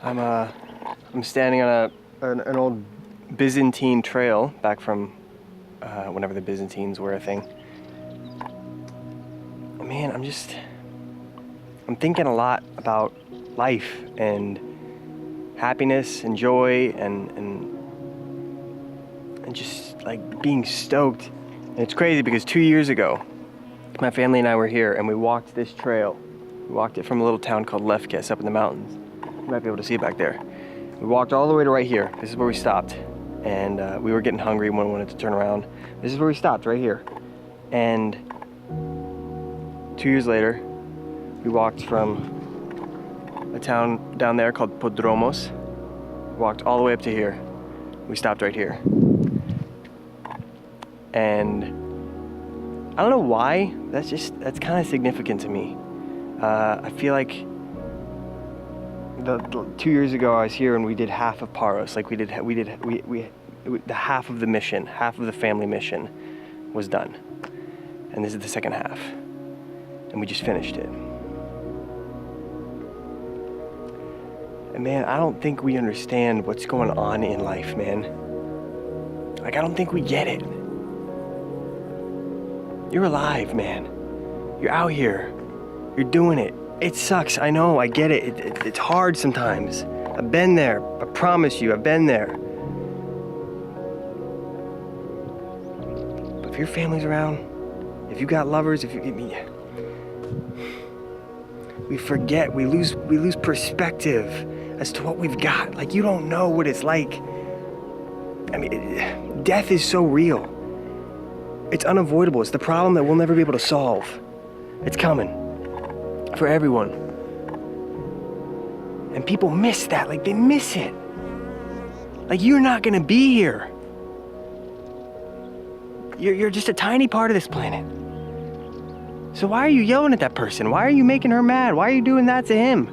I'm standing on an old Byzantine trail back from whenever the Byzantines were a thing. Man, I'm thinking a lot about life and happiness and joy and just like being stoked. And it's crazy because 2 years ago, my family and I were here and we walked this trail. We walked it from a little town called Lefkes up in the mountains. You might be able to see it back there. We walked all the way to right here. This is where we stopped. And we were getting hungry and wanted to turn around. This is where we stopped, right here. And 2 years later, we walked from a town down there called Podromos. Walked all the way up to here. We stopped right here. And I don't know why, that's kind of significant to me. I feel like the 2 years ago I was here and we did half of Paros. Like the half of the mission, half of the family mission was done. And this is the second half. And we just finished it. And man, I don't think we understand what's going on in life, man. Like, I don't think we get it. You're alive, man. You're out here. You're doing it. It sucks, I know, I get it. It's hard sometimes. I've been there. I promise you, I've been there. But if your family's around, if you got lovers, we forget, we lose perspective as to what we've got. Like, you don't know what it's like. I mean, death is so real. It's unavoidable. It's the problem that we'll never be able to solve. It's coming for everyone. And people miss that. Like, they miss it. Like, you're not gonna be here. You're just a tiny part of this planet. So why are you yelling at that person? Why are you making her mad? Why are you doing that to him?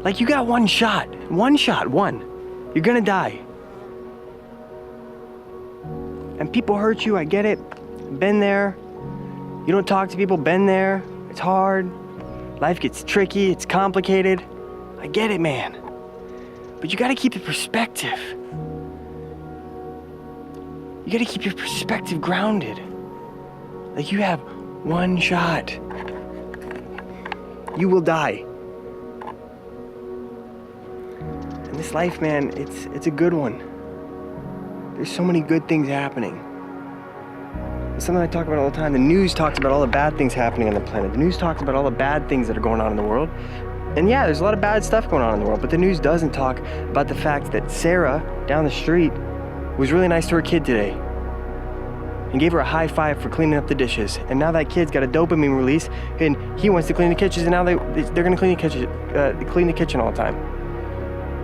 Like, you got one shot. One. You're gonna die. And people hurt you, I get it. Been there. You don't talk to people, been there. It's hard. Life gets tricky, it's complicated. I get it, man. But you gotta keep the perspective. You gotta keep your perspective grounded. Like, you have one shot. You will die. And this life, man, it's a good one. There's so many good things happening. It's something I talk about all the time. The news talks about all the bad things happening on the planet. The news talks about all the bad things that are going on in the world. And yeah, there's a lot of bad stuff going on in the world, but the news doesn't talk about the fact that Sarah down the street was really nice to her kid today and gave her a high five for cleaning up the dishes. And now that kid's got a dopamine release and he wants to clean the kitchen, and now they're gonna clean the kitchen all the time.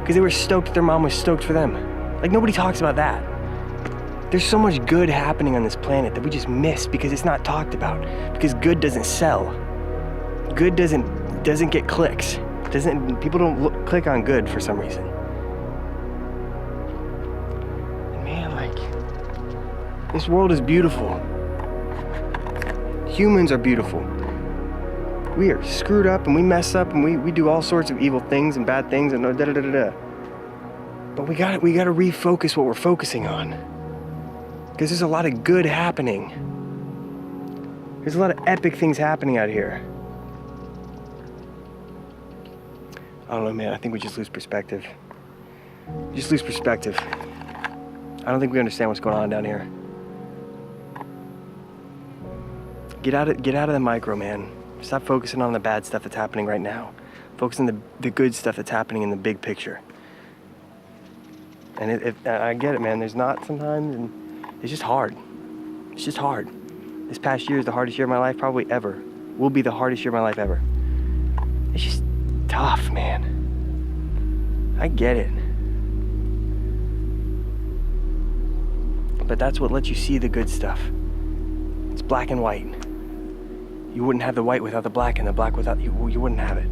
Because they were stoked that their mom was stoked for them. Like, nobody talks about that. There's so much good happening on this planet that we just miss because it's not talked about. Because good doesn't sell. Good doesn't get clicks. People don't click on good for some reason. And man, like, this world is beautiful. Humans are beautiful. We are screwed up and we mess up and we do all sorts of evil things and bad things and da-da-da-da-da. But we gotta refocus what we're focusing on. Because there's a lot of good happening. There's a lot of epic things happening out here. I don't know, man. I think we just lose perspective. We just lose perspective. I don't think we understand what's going on down here. Get out of the micro, man. Stop focusing on the bad stuff that's happening right now. Focus on the good stuff that's happening in the big picture. And I get it, man. There's not sometimes, and it's just hard. It's just hard. This past year is the hardest year of my life probably ever. Will be the hardest year of my life ever. It's just tough, man. I get it. But that's what lets you see the good stuff. It's black and white. You wouldn't have the white without the black, and the black without you wouldn't have it.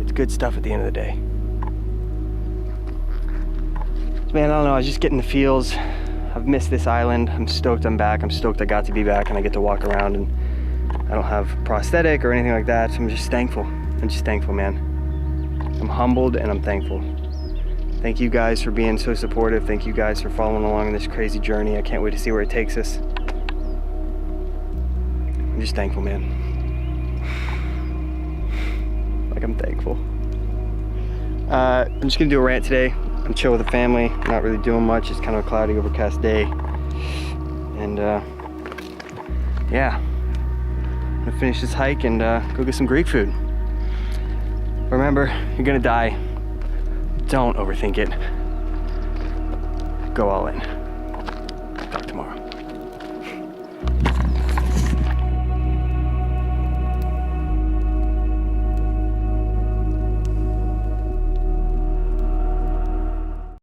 It's good stuff at the end of the day. Man, I don't know, I was just getting the feels. I've missed this island. I'm stoked I'm back. I'm stoked I got to be back and I get to walk around, and I don't have prosthetic or anything like that, so I'm just thankful. I'm just thankful, man. I'm humbled and I'm thankful. Thank you guys for being so supportive. Thank you guys for following along in this crazy journey. I can't wait to see where it takes us. I'm just thankful, man. Like, I'm thankful. I'm just gonna do a rant today. I'm chill with the family, not really doing much. It's kind of a cloudy, overcast day. And yeah, I'm gonna finish this hike and go get some Greek food. Remember, you're gonna die. Don't overthink it. Go all in. Talk tomorrow.